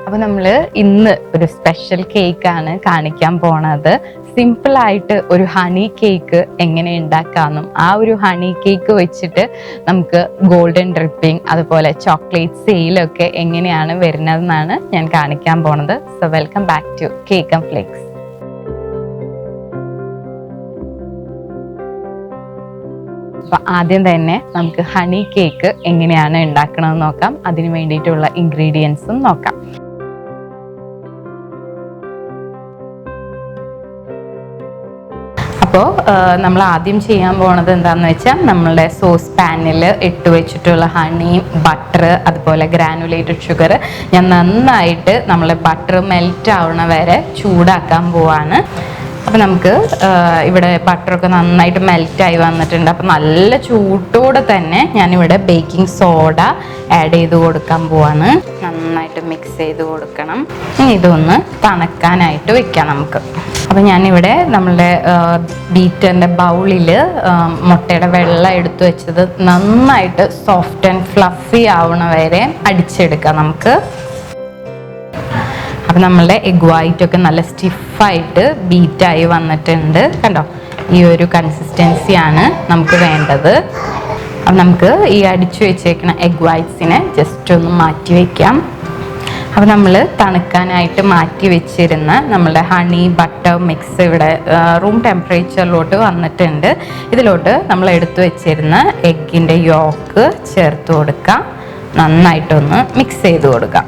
അപ്പോൾ നമ്മൾ ഇന്ന് ഒരു സ്പെഷ്യൽ കേക്കാണ് കാണിക്കാൻ പോണത്. സിമ്പിളായിട്ട് ഒരു ഹണി കേക്ക് എങ്ങനെ ഉണ്ടാക്കാമെന്നും ആ ഒരു ഹണി കേക്ക് വെച്ചിട്ട് നമുക്ക് ഗോൾഡൻ ഡ്രിപ്പിംഗ് അതുപോലെ ചോക്ലേറ്റ് സെയിലൊക്കെ എങ്ങനെയാണ് വരുന്നതെന്നാണ് ഞാൻ കാണിക്കാൻ പോണത്. So welcome back to cake and flakes. അപ്പോൾ ആദ്യം തന്നെ നമുക്ക് ഹണി കേക്ക് എങ്ങനെയാണ് ഉണ്ടാക്കണമെന്ന് നോക്കാം. അതിന് വേണ്ടിയിട്ടുള്ള ഇൻഗ്രീഡിയൻസും നോക്കാം. അപ്പോൾ നമ്മൾ ആദ്യം ചെയ്യാൻ പോണത് എന്താണെന്ന് വെച്ചാൽ നമ്മളുടെ സോസ് പാനിൽ ഇട്ട് വെച്ചിട്ടുള്ള ഹണി, ബട്ടർ, അതുപോലെ ഗ്രാനുലേറ്റഡ് ഷുഗർ ഞാൻ നന്നായിട്ട് നമ്മളെ ബട്ടർ മെൽറ്റ് ആവണ വരെ ചൂടാക്കാൻ പോവാണ്. അപ്പോൾ നമുക്ക് ഇവിടെ ബട്ടറൊക്കെ നന്നായിട്ട് മെൽറ്റായി വന്നിട്ടുണ്ട്. അപ്പോൾ നല്ല ചൂട്ടോടെ തന്നെ ഞാനിവിടെ ബേക്കിംഗ് സോഡ ആഡ് ചെയ്ത് കൊടുക്കാൻ പോവാണ്. നന്നായിട്ട് മിക്സ് ചെയ്ത് കൊടുക്കണം. ഇനി ഇതൊന്ന് തണുക്കാനായിട്ട് വെക്കാം നമുക്ക്. അപ്പോൾ ഞാനിവിടെ നമ്മളുടെ ബീറ്ററിൻ്റെ ബൗളിൽ മുട്ടയുടെ വെള്ളം എടുത്തു വെച്ചത് നന്നായിട്ട് സോഫ്റ്റ് ആൻഡ് ഫ്ലഫി ആവണ വരെ അടിച്ചെടുക്കാം നമുക്ക്. അപ്പം നമ്മളുടെ എഗ് വൈറ്റ് ഒക്കെ നല്ല സ്റ്റിഫായിട്ട് ബീറ്റായി വന്നിട്ടുണ്ട്. കണ്ടോ, ഈ ഒരു കൺസിസ്റ്റൻസിയാണ് നമുക്ക് വേണ്ടത്. അപ്പം നമുക്ക് ഈ അടിച്ചു വെച്ചേക്കുന്ന എഗ് വൈറ്റ്സിനെ ജസ്റ്റ് ഒന്ന് മാറ്റി വയ്ക്കാം. അപ്പം നമ്മൾ തണുക്കാനായിട്ട് മാറ്റി വെച്ചിരുന്ന നമ്മളുടെ ഹണി ബട്ടർ മിക്സ് ഇവിടെ റൂം ടെമ്പറേച്ചറിലോട്ട് വന്നിട്ടുണ്ട്. ഇതിലോട്ട് നമ്മൾ എടുത്തു വെച്ചിരുന്ന എഗ്ഗിൻ്റെ യോക്ക് ചേർത്ത് കൊടുക്കാം. നന്നായിട്ടൊന്ന് മിക്സ് ചെയ്ത് കൊടുക്കാം.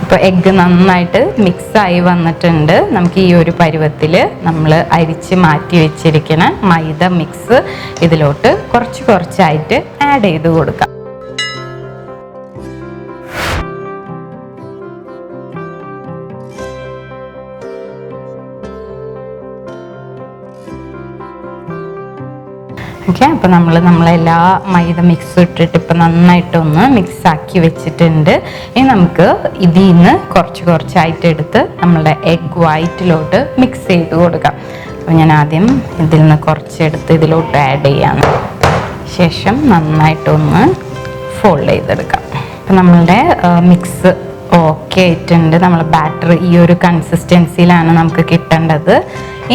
ഇപ്പോൾ എഗ്ഗ് നന്നായിട്ട് മിക്സായി വന്നിട്ടുണ്ട്. നമുക്ക് ഈ ഒരു പരുവത്തിൽ നമ്മൾ അരിച്ച് മാറ്റി വെച്ചിരിക്കുന്ന മൈദ മിക്സ് ഇതിലോട്ട് കുറച്ചായിട്ട് ആഡ് ചെയ്ത് കൊടുക്കാം. ഓക്കെ, അപ്പോൾ നമ്മളെല്ലാ മൈദ മിക്സ് ഇട്ടിട്ട് ഇപ്പം നന്നായിട്ടൊന്ന് മിക്സാക്കി വെച്ചിട്ടുണ്ട്. ഇനി നമുക്ക് ഇതിൽ നിന്ന് കുറച്ചായിട്ട് എടുത്ത് നമ്മളുടെ എഗ് വൈറ്റിലോട്ട് മിക്സ് ചെയ്ത് കൊടുക്കാം. അപ്പോൾ ഞാൻ ആദ്യം ഇതിൽ നിന്ന് കുറച്ചെടുത്ത് ഇതിലോട്ട് ആഡ് ചെയ്യാണ്. ശേഷം നന്നായിട്ടൊന്ന് ഫോൾഡ് ചെയ്തെടുക്കാം. അപ്പം നമ്മളുടെ മിക്സ് ഓക്കെ ആയിട്ടുണ്ട്. നമ്മൾ ബാറ്റർ ഈ ഒരു കൺസിസ്റ്റൻസിയിലാണ് നമുക്ക് കിട്ടേണ്ടത്.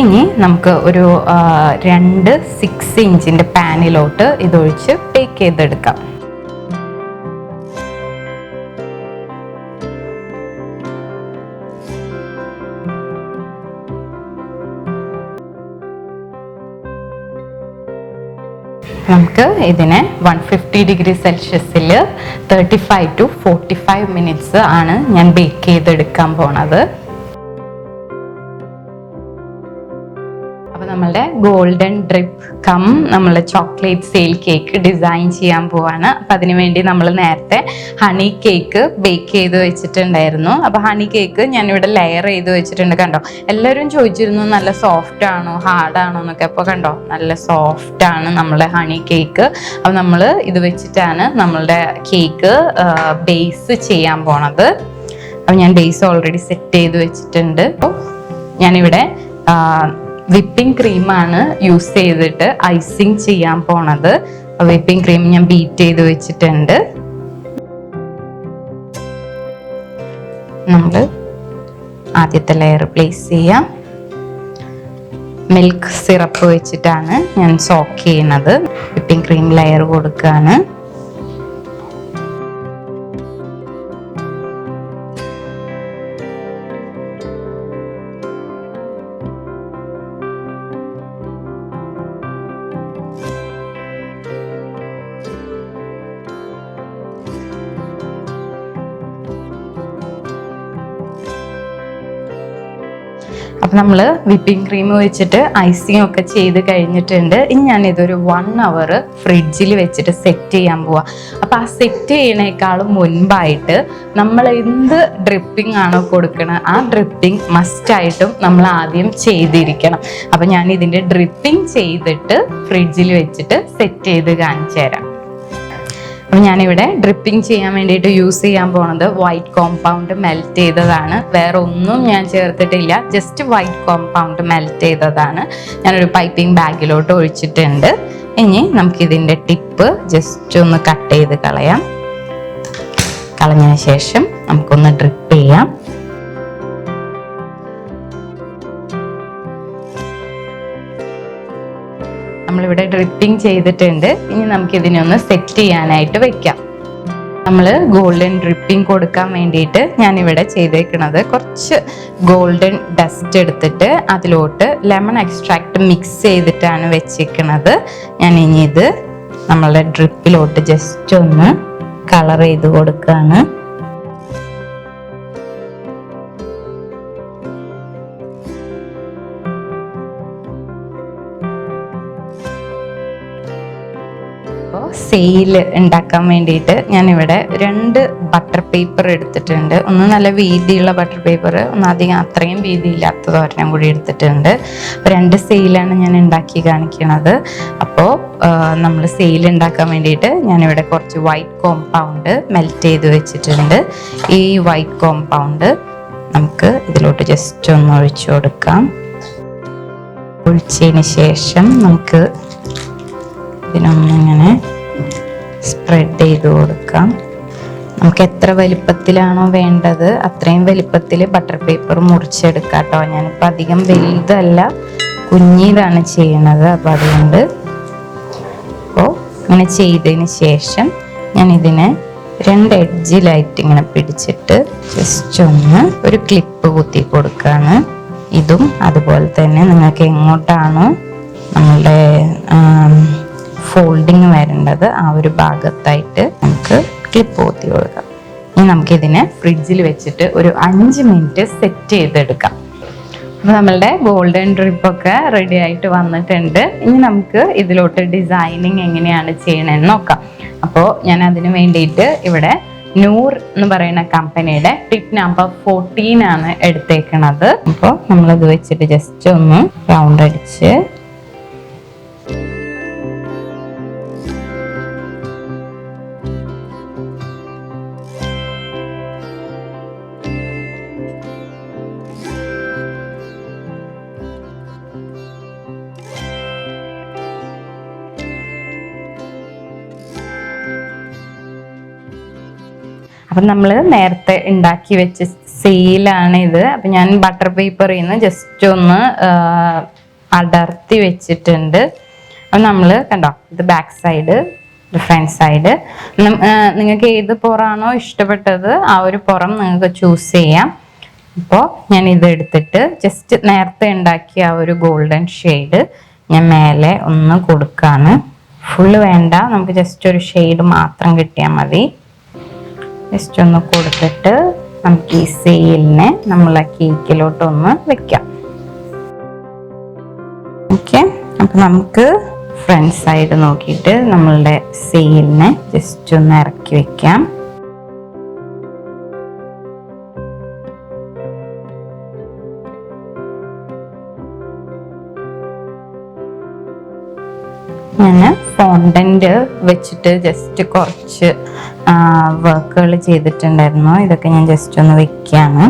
ഇനി നമുക്ക് ഒരു 2 6 ഇഞ്ചിൻ്റെ പാനിലോട്ട് ഇതൊഴിച്ച് ബേക്ക് ചെയ്തെടുക്കാം. നമുക്ക് ഇതിനെ 150 ഡിഗ്രി സെൽഷ്യസിൽ 35 to 45 മിനിറ്റ്സ് ആണ് ഞാൻ ബേക്ക് ചെയ്തെടുക്കാൻ പോണത്. അപ്പോൾ നമ്മളുടെ ഗോൾഡൻ ഡ്രിപ്പ് നമ്മളുടെ ചോക്ലേറ്റ് സെയിൽ കേക്ക് ഡിസൈൻ ചെയ്യാൻ പോവാണ്. അപ്പം അതിന് വേണ്ടി നമ്മൾ നേരത്തെ ഹണി കേക്ക് ബേക്ക് ചെയ്ത് വെച്ചിട്ടുണ്ടായിരുന്നു. അപ്പോൾ ഹണി കേക്ക് ഞാനിവിടെ ലെയർ ചെയ്ത് വെച്ചിട്ടുണ്ട്. കണ്ടോ, എല്ലാവരും ചോദിച്ചിരുന്നു നല്ല സോഫ്റ്റ് ആണോ ഹാർഡ് ആണോ എന്നൊക്കെ. അപ്പോൾ കണ്ടോ, നല്ല സോഫ്റ്റ് ആണ് നമ്മളുടെ ഹണി കേക്ക്. അപ്പോൾ നമ്മൾ ഇത് വെച്ചിട്ടാണ് നമ്മളുടെ കേക്ക് ബേസ് ചെയ്യാൻ പോണത്. അപ്പോൾ ഞാൻ ബേസ് ഓൾറെഡി സെറ്റ് ചെയ്ത് വെച്ചിട്ടുണ്ട്. അപ്പോൾ ഞാനിവിടെ വിപ്പിംഗ് ക്രീമാണ് യൂസ് ചെയ്തിട്ട് ഐസിങ് ചെയ്യാൻ പോണത്. വിപ്പിംഗ് ക്രീം ഞാൻ ബീറ്റ് ചെയ്ത് വെച്ചിട്ടുണ്ട്. നമ്മൾ ആദ്യത്തെ ലെയർ പ്ലേസ് ചെയ്യാം. മിൽക്ക് സിറപ്പ് വെച്ചിട്ടാണ് ഞാൻ സോക്ക് ചെയ്യുന്നത്. വിപ്പിംഗ് ക്രീം ലെയർ കൊടുക്കുകയാണ്. അപ്പം നമ്മൾ വിപ്പിംഗ് ക്രീം വെച്ചിട്ട് ഐസിങ് ഒക്കെ ചെയ്ത് കഴിഞ്ഞിട്ടുണ്ട്. ഇനി ഞാനിതൊരു 1 hour ഫ്രിഡ്ജിൽ വെച്ചിട്ട് സെറ്റ് ചെയ്യാൻ പോവാം. അപ്പോൾ ആ സെറ്റ് ചെയ്യണേക്കാളും മുൻപായിട്ട് നമ്മൾ എന്ത് ഡ്രിപ്പിംഗ് ആണോ കൊടുക്കണത് ആ ഡ്രിപ്പിംഗ് മസ്റ്റായിട്ടും നമ്മൾ ആദ്യം ചെയ്തിരിക്കണം. അപ്പം ഞാൻ ഇതിൻ്റെ ഡ്രിപ്പിംഗ് ചെയ്തിട്ട് ഫ്രിഡ്ജിൽ വെച്ചിട്ട് സെറ്റ് ചെയ്ത് കാണിച്ചു തരാം. അപ്പം ഞാനിവിടെ ഡ്രിപ്പിംഗ് ചെയ്യാൻ വേണ്ടിയിട്ട് യൂസ് ചെയ്യാൻ പോണത് വൈറ്റ് കോമ്പൗണ്ട് മെൽറ്റ് ചെയ്തതാണ്. വേറെ ഒന്നും ഞാൻ ചേർത്തിട്ടില്ല, ജസ്റ്റ് വൈറ്റ് കോമ്പൗണ്ട് മെൽറ്റ് ചെയ്തതാണ്. ഞാനൊരു പൈപ്പിംഗ് ബാഗിലോട്ട് ഒഴിച്ചിട്ടുണ്ട്. ഇനി നമുക്കിതിൻ്റെ ടിപ്പ് ജസ്റ്റ് ഒന്ന് കട്ട് ചെയ്ത് കളയാം. കളഞ്ഞതിന് ശേഷം നമുക്കൊന്ന് ഡ്രിപ്പ് ചെയ്യാം. നമ്മളിവിടെ ഡ്രിപ്പിംഗ് ചെയ്തിട്ടുണ്ട്. ഇനി നമുക്കിതിനെ ഒന്ന് സെറ്റ് ചെയ്യാനായിട്ട് വെക്കാം. നമ്മൾ ഗോൾഡൻ ഡ്രിപ്പിംഗ് കൊടുക്കാൻ വേണ്ടിയിട്ട് ഞാനിവിടെ ചെയ്തേക്കുന്നത് കുറച്ച് ഗോൾഡൻ ഡസ്റ്റ് എടുത്തിട്ട് അതിലോട്ട് ലെമൺ എക്സ്ട്രാക്ട് മിക്സ് ചെയ്തിട്ടാണ് വെച്ചിരിക്കുന്നത്. ഞാൻ ഇനി ഇത് നമ്മളുടെ ഡ്രിപ്പിലോട്ട് ജസ്റ്റ് ഒന്ന് കളർ ചെയ്ത് കൊടുക്കുകയാണ്. സെയിൽ ഉണ്ടാക്കാൻ വേണ്ടിയിട്ട് ഞാനിവിടെ 2 ബട്ടർ പേപ്പർ എടുത്തിട്ടുണ്ട്. ഒന്ന് നല്ല വീതിയുള്ള ബട്ടർ പേപ്പർ, ഒന്ന് അധികം അത്രയും വീതിയില്ലാത്തത് ഒരെണ്ണം കൂടി എടുത്തിട്ടുണ്ട്. അപ്പോൾ 2 സെയിലാണ് ഞാൻ ഉണ്ടാക്കി കാണിക്കുന്നത്. അപ്പോൾ നമ്മൾ സെയിൽ ഉണ്ടാക്കാൻ വേണ്ടിയിട്ട് ഞാനിവിടെ കുറച്ച് വൈറ്റ് കോമ്പൗണ്ട് മെൽറ്റ് ചെയ്ത് വെച്ചിട്ടുണ്ട്. ഈ വൈറ്റ് കോമ്പൗണ്ട് നമുക്ക് ഇതിലോട്ട് ജസ്റ്റ് ഒന്ന് ഒഴിച്ചു കൊടുക്കാം. ഒഴിച്ചതിന് ശേഷം നമുക്ക് ഇതിനൊന്നിങ്ങനെ സ്പ്രെഡ് ചെയ്ത് കൊടുക്കാം. നമുക്ക് എത്ര വലിപ്പത്തിലാണോ വേണ്ടത് അത്രയും വലിപ്പത്തിൽ ബട്ടർ പേപ്പർ മുറിച്ചെടുക്കാം കേട്ടോ. ഞാനിപ്പോൾ അധികം വലുതല്ല, കുഞ്ഞിതാണ് ചെയ്യണത്. അപ്പോൾ അതുകൊണ്ട് അപ്പോൾ ഇങ്ങനെ ചെയ്തതിന് ശേഷം ഞാൻ ഇതിനെ 2 എഡ്ജിലായിട്ട് ഇങ്ങനെ പിടിച്ചിട്ട് ജസ്റ്റ് ഒന്ന് ഒരു ക്ലിപ്പ് കുത്തി കൊടുക്കുകയാണ്. ഇതും അതുപോലെ തന്നെ നിങ്ങൾക്ക് എങ്ങോട്ടാണോ നമ്മളുടെ ഫോൾഡിങ് വരേണ്ടത് ആ ഒരു ഭാഗത്തായിട്ട് നമുക്ക് ക്ലിപ്പ് കുത്തി കൊടുക്കാം. ഇനി നമുക്കിതിനെ ഫ്രിഡ്ജിൽ വെച്ചിട്ട് ഒരു 5 മിനിറ്റ് സെറ്റ് ചെയ്തെടുക്കാം. അപ്പോൾ നമ്മളുടെ ഗോൾഡൻ ഡ്രിപ്പൊക്കെ റെഡി ആയിട്ട് വന്നിട്ടുണ്ട്. ഇനി നമുക്ക് ഇതിലോട്ട് ഡിസൈനിങ് എങ്ങനെയാണ് ചെയ്യണമെന്ന് നോക്കാം. അപ്പോൾ ഞാൻ അതിന് വേണ്ടിയിട്ട് ഇവിടെ നൂർ എന്ന് പറയുന്ന കമ്പനിയുടെ ടിപ്പ് നമ്പർ 14 ആണ് എടുത്തേക്കണത്. അപ്പോൾ നമ്മളിത് വെച്ചിട്ട് ജസ്റ്റ് ഒന്ന് റൗണ്ട് അടിച്ച് അപ്പം നമ്മൾ നേരത്തെ ഉണ്ടാക്കി വെച്ച സെയിലാണ് ഇത്. അപ്പം ഞാൻ ബട്ടർ പേപ്പറിൽ നിന്ന് ജസ്റ്റ് ഒന്ന് അടർത്തി വെച്ചിട്ടുണ്ട്. അപ്പം നമ്മൾ കണ്ടോ, ഇത് ബാക്ക് സൈഡ്, ഇത് ഫ്രണ്ട് സൈഡ്. നിങ്ങൾക്ക് ഏത് പുറമാണോ ഇഷ്ടപ്പെട്ടത് ആ ഒരു പുറം നിങ്ങൾക്ക് ചൂസ് ചെയ്യാം. അപ്പോൾ ഞാൻ ഇത് എടുത്തിട്ട് ജസ്റ്റ് നേരത്തെ ഉണ്ടാക്കിയ ആ ഒരു ഗോൾഡൻ ഷെയ്ഡ് ഞാൻ മേലെ ഒന്ന് കൊടുക്കാണ്. ഫുള്ള് വേണ്ട, നമുക്ക് ജസ്റ്റ് ഒരു ഷെയ്ഡ് മാത്രം കിട്ടിയാൽ മതി. ജസ്റ്റ് ഒന്ന് കൊടുത്തിട്ട് നമുക്ക് ഈ സെയിലിനെ നമ്മളെ കേക്കിലോട്ടൊന്ന് വെക്കാം. ഓക്കെ, അപ്പം നമുക്ക് ഫ്രണ്ട് സൈഡ് നോക്കിയിട്ട് നമ്മളുടെ സെയിലിനെ ജസ്റ്റ് ഒന്ന് ഇറക്കി വെക്കാം. ഞാൻ ഫോണ്ടന്റ് വെച്ചിട്ട് ജസ്റ്റ് കുറച്ച് വർക്കുകൾ ചെയ്തിട്ടുണ്ടായിരുന്നു. ഇതൊക്കെ ഞാൻ ജസ്റ്റ് ഒന്ന് വെക്കുകയാണ്.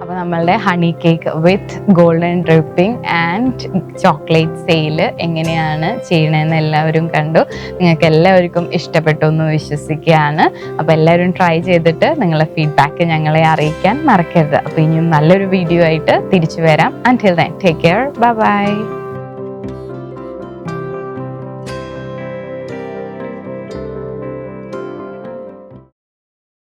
അപ്പോൾ നമ്മളുടെ honey cake with golden dripping and chocolate sale എങ്ങനെയാണ് ചെയ്യണമെന്ന് എല്ലാവരും കണ്ടു. നിങ്ങൾക്ക് എല്ലാവർക്കും ഇഷ്ടപ്പെട്ടു എന്ന് വിശ്വസിക്കുകയാണ്. അപ്പോൾ എല്ലാവരും ട്രൈ ചെയ്തിട്ട് നിങ്ങളുടെ ഫീഡ്ബാക്ക് ഞങ്ങളെ അറിയിക്കാൻ മറക്കരുത്. അപ്പോൾ ഇനിയും നല്ലൊരു വീഡിയോ ആയിട്ട് തിരിച്ചു വരാം. Until then, take care. Bye bye.